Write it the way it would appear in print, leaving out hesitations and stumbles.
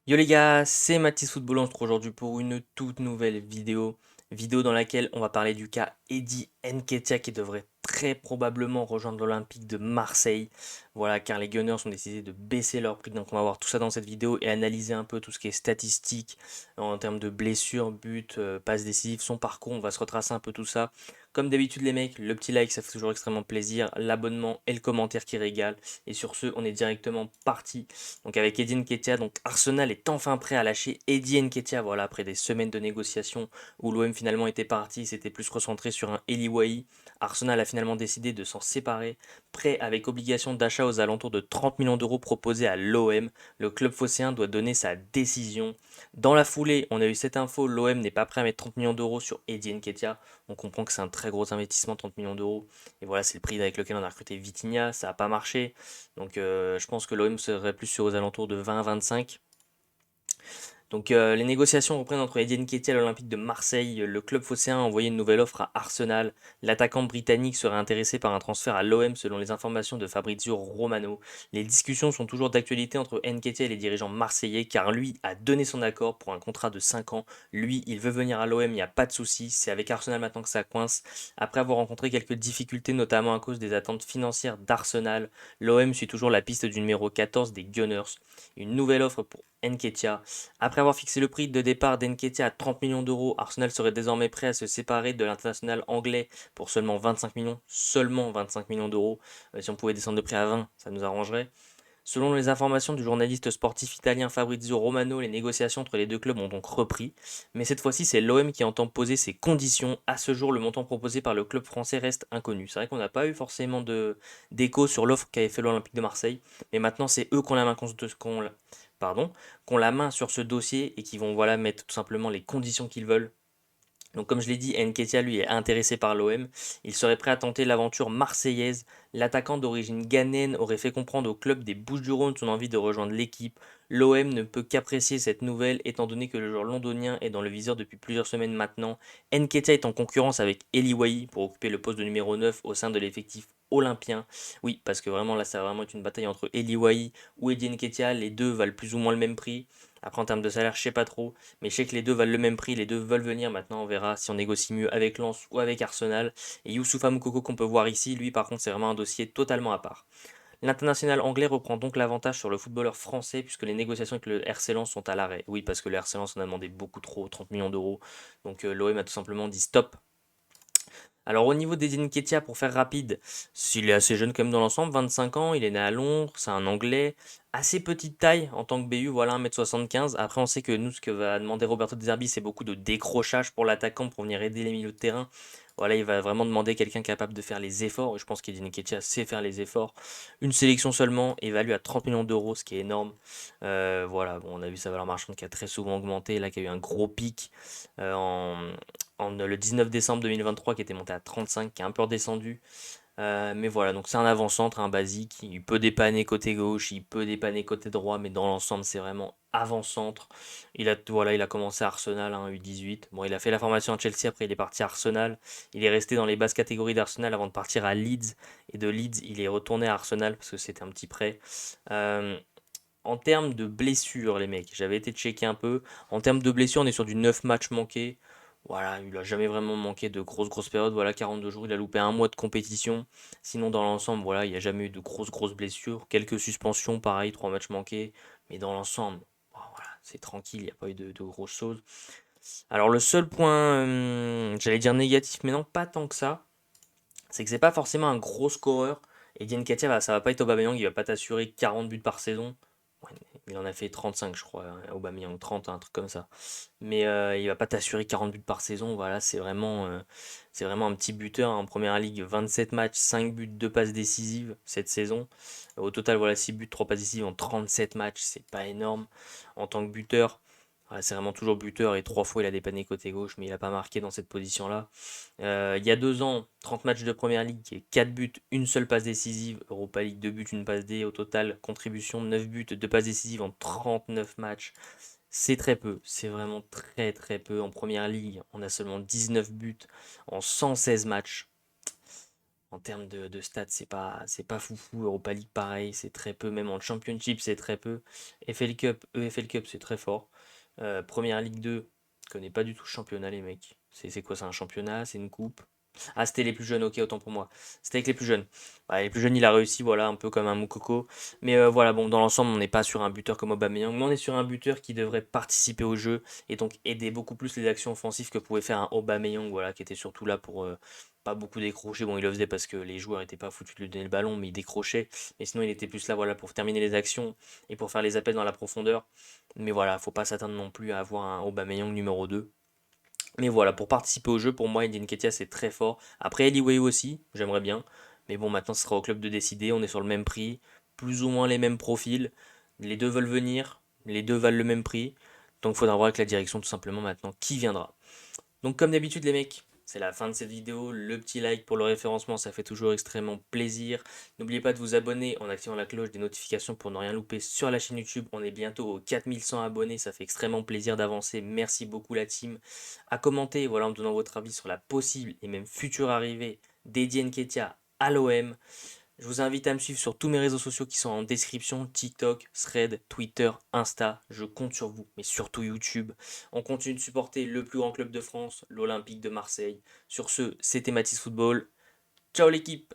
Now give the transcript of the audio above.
Yo les gars, c'est Mathis Football, on se retrouve aujourd'hui pour une toute nouvelle vidéo dans laquelle on va parler du cas Eddie Nketiah qui devrait très probablement rejoindre l'Olympique de Marseille. Voilà, car les Gunners ont décidé de baisser leur prix, donc on va voir tout ça dans cette vidéo et analyser un peu tout ce qui est statistique en termes de blessures, buts, passes décisives, son parcours, on va se retracer un peu tout ça. Comme d'habitude les mecs, le petit like ça fait toujours extrêmement plaisir, l'abonnement et le commentaire qui régale. Et sur ce, on est directement parti donc avec Eddie Nketiah, donc Arsenal est enfin prêt à lâcher Eddie Nketiah, voilà, après des semaines de négociations où l'OM finalement était parti, c'était plus concentré sur un Eli Wahi. Arsenal a finalement décidé de s'en séparer, prêt avec obligation d'achat aux alentours de 30 millions d'euros proposés à l'OM. Le club phocéen doit donner sa décision. Dans la foulée, on a eu cette info, l'OM n'est pas prêt à mettre 30 millions d'euros sur Eddie Nketiah. On comprend que c'est un très gros investissement, 30 millions d'euros. Et voilà, c'est le prix avec lequel on a recruté Vitinha, ça n'a pas marché. Donc je pense que l'OM serait plus sur aux alentours de 20-25. Donc les négociations reprennent entre Eddie Nketiah et l'Olympique de Marseille. Le club phocéen a envoyé une nouvelle offre à Arsenal. L'attaquant britannique serait intéressé par un transfert à l'OM selon les informations de Fabrizio Romano. Les discussions sont toujours d'actualité entre Nketiah et les dirigeants marseillais car lui a donné son accord pour un contrat de 5 ans. Lui, il veut venir à l'OM, il n'y a pas de souci. C'est avec Arsenal maintenant que ça coince. Après avoir rencontré quelques difficultés, notamment à cause des attentes financières d'Arsenal, l'OM suit toujours la piste du numéro 14 des Gunners. Une nouvelle offre pour Nketiah. Après avoir fixé le prix de départ d'Nketiah à 30 millions d'euros, Arsenal serait désormais prêt à se séparer de l'international anglais pour seulement 25 millions d'euros. Si on pouvait descendre de prix à 20, ça nous arrangerait. Selon les informations du journaliste sportif italien Fabrizio Romano, les négociations entre les deux clubs ont donc repris, mais cette fois-ci c'est l'OM qui entend poser ses conditions. À ce jour, le montant proposé par le club français reste inconnu. C'est vrai qu'on n'a pas eu forcément d'écho sur l'offre qu'avait fait l'Olympique de Marseille, mais maintenant c'est eux qui ont la main, qu'on la main sur ce dossier et qui vont voilà, mettre tout simplement les conditions qu'ils veulent. Donc comme je l'ai dit, Nketiah lui est intéressé par l'OM. Il serait prêt à tenter l'aventure marseillaise. L'attaquant d'origine ghanéenne aurait fait comprendre au club des Bouches-du-Rhône son envie de rejoindre l'équipe. L'OM ne peut qu'apprécier cette nouvelle étant donné que le joueur londonien est dans le viseur depuis plusieurs semaines maintenant. Nketiah est en concurrence avec Eli Wahi pour occuper le poste de numéro 9 au sein de l'effectif olympien. Oui, parce que vraiment là ça va vraiment être une bataille entre Eli Wahi ou Eddie Nketiah. Les deux valent plus ou moins le même prix. Après en termes de salaire, je sais pas trop. Mais je sais que les deux valent le même prix, les deux veulent venir. Maintenant, on verra si on négocie mieux avec Lens ou avec Arsenal. Et Youssoupha Moukoko qu'on peut voir ici, lui par contre, c'est vraiment un dossier totalement à part. L'international anglais reprend donc l'avantage sur le footballeur français puisque les négociations avec le RC Lens sont à l'arrêt. Oui, parce que le RC Lens en a demandé beaucoup trop, 30 millions d'euros. Donc l'OM a tout simplement dit stop. Alors au niveau des Nketiah, pour faire rapide, s'il est assez jeune quand même dans l'ensemble, 25 ans, il est né à Londres, c'est un Anglais, assez petite taille en tant que BU, voilà 1,75 m. Après on sait que nous, ce que va demander Roberto De Zerbi, c'est beaucoup de décrochage pour l'attaquant pour venir aider les milieux de terrain. Voilà, il va vraiment demander quelqu'un capable de faire les efforts, et je pense qu'Eddie Nketiah sait faire les efforts. Une sélection seulement, évaluée à 30 millions d'euros, ce qui est énorme. Voilà, bon, on a vu sa valeur marchande qui a très souvent augmenté, là qui a eu un gros pic le 19 décembre 2023 qui était monté à 35, qui est un peu redescendu. Mais voilà, donc c'est un avant-centre, un basique. Il peut dépanner côté gauche, il peut dépanner côté droit, mais dans l'ensemble, c'est vraiment avant-centre. Il a commencé à Arsenal, hein, U18. Bon, il a fait la formation à Chelsea, après il est parti à Arsenal. Il est resté dans les basses catégories d'Arsenal avant de partir à Leeds. Et de Leeds, il est retourné à Arsenal parce que c'était un petit prêt. Euh, En termes de blessures, les mecs, j'avais été checker un peu. En termes de blessures, on est sur du 9 matchs manqués. Voilà, il a jamais vraiment manqué de grosses périodes. Voilà, 42 jours, il a loupé un mois de compétition. Sinon, dans l'ensemble, voilà, il n'y a jamais eu de grosses blessures. Quelques suspensions, pareil, 3 matchs manqués. Mais dans l'ensemble, bon, voilà, c'est tranquille, il n'y a pas eu de grosses choses. Alors, le seul point, j'allais dire négatif, mais non, pas tant que ça, c'est que c'est pas forcément un gros scoreur. Et Dian Katia, ça va pas être Aubameyang, il va pas t'assurer 40 buts par saison. Ouais, il en a fait 35, je crois, Aubameyang, 30, un truc comme ça. Mais il va pas t'assurer 40 buts par saison. Voilà, c'est vraiment un petit buteur en première ligue. 27 matchs, 5 buts, 2 passes décisives cette saison. Au total, voilà, 6 buts, 3 passes décisives en 37 matchs. C'est pas énorme en tant que buteur. Voilà, c'est vraiment toujours buteur et 3 fois il a dépanné côté gauche, mais il a pas marqué dans cette position-là. Il y a 2 ans, 30 matchs de première ligue, 4 buts, une seule passe décisive. Europa League, 2 buts, une passe D. Au total, contribution 9 buts, 2 passes décisives en 39 matchs. C'est très peu, c'est vraiment très peu. En première ligue, on a seulement 19 buts en 116 matchs. En termes de stats, c'est pas foufou. Europa League, pareil, c'est très peu. Même en Championship, c'est très peu. FL Cup, EFL Cup, c'est très fort. Première Ligue 2, je connais pas du tout le championnat, les mecs. C'est quoi, c'est un championnat? C'est une coupe? Ah, c'était les plus jeunes, ok, autant pour moi. C'était avec les plus jeunes. Ouais, les plus jeunes, il a réussi, voilà, un peu comme un Moukoko. Mais voilà, bon, dans l'ensemble, on n'est pas sur un buteur comme Aubameyang, mais on est sur un buteur qui devrait participer au jeu et donc aider beaucoup plus les actions offensives que pouvait faire un Aubameyang, voilà, qui était surtout là pour pas beaucoup décrocher. Bon, il le faisait parce que les joueurs n'étaient pas foutus de lui donner le ballon, mais il décrochait. Mais sinon, il était plus là, voilà, pour terminer les actions et pour faire les appels dans la profondeur. Mais voilà, faut pas s'attendre non plus à avoir un Aubameyang numéro 2. Mais voilà, pour participer au jeu, pour moi, Eddie Nketiah, c'est très fort. Après, Eli Wayo aussi, j'aimerais bien. Mais bon, maintenant, ce sera au club de décider. On est sur le même prix, plus ou moins les mêmes profils. Les deux veulent venir, les deux valent le même prix. Donc, il faudra voir avec la direction, tout simplement, maintenant, qui viendra. Donc comme d'habitude les mecs, c'est la fin de cette vidéo, le petit like pour le référencement, ça fait toujours extrêmement plaisir. N'oubliez pas de vous abonner en activant la cloche des notifications pour ne rien louper sur la chaîne YouTube. On est bientôt aux 4100 abonnés, ça fait extrêmement plaisir d'avancer. Merci beaucoup la team. À commenter, voilà, en me donnant votre avis sur la possible et même future arrivée d'Eddie Nketiah à l'OM. Je vous invite à me suivre sur tous mes réseaux sociaux qui sont en description, TikTok, Thread, Twitter, Insta. Je compte sur vous, mais surtout YouTube. On continue de supporter le plus grand club de France, l'Olympique de Marseille. Sur ce, c'était Mathis Football. Ciao l'équipe!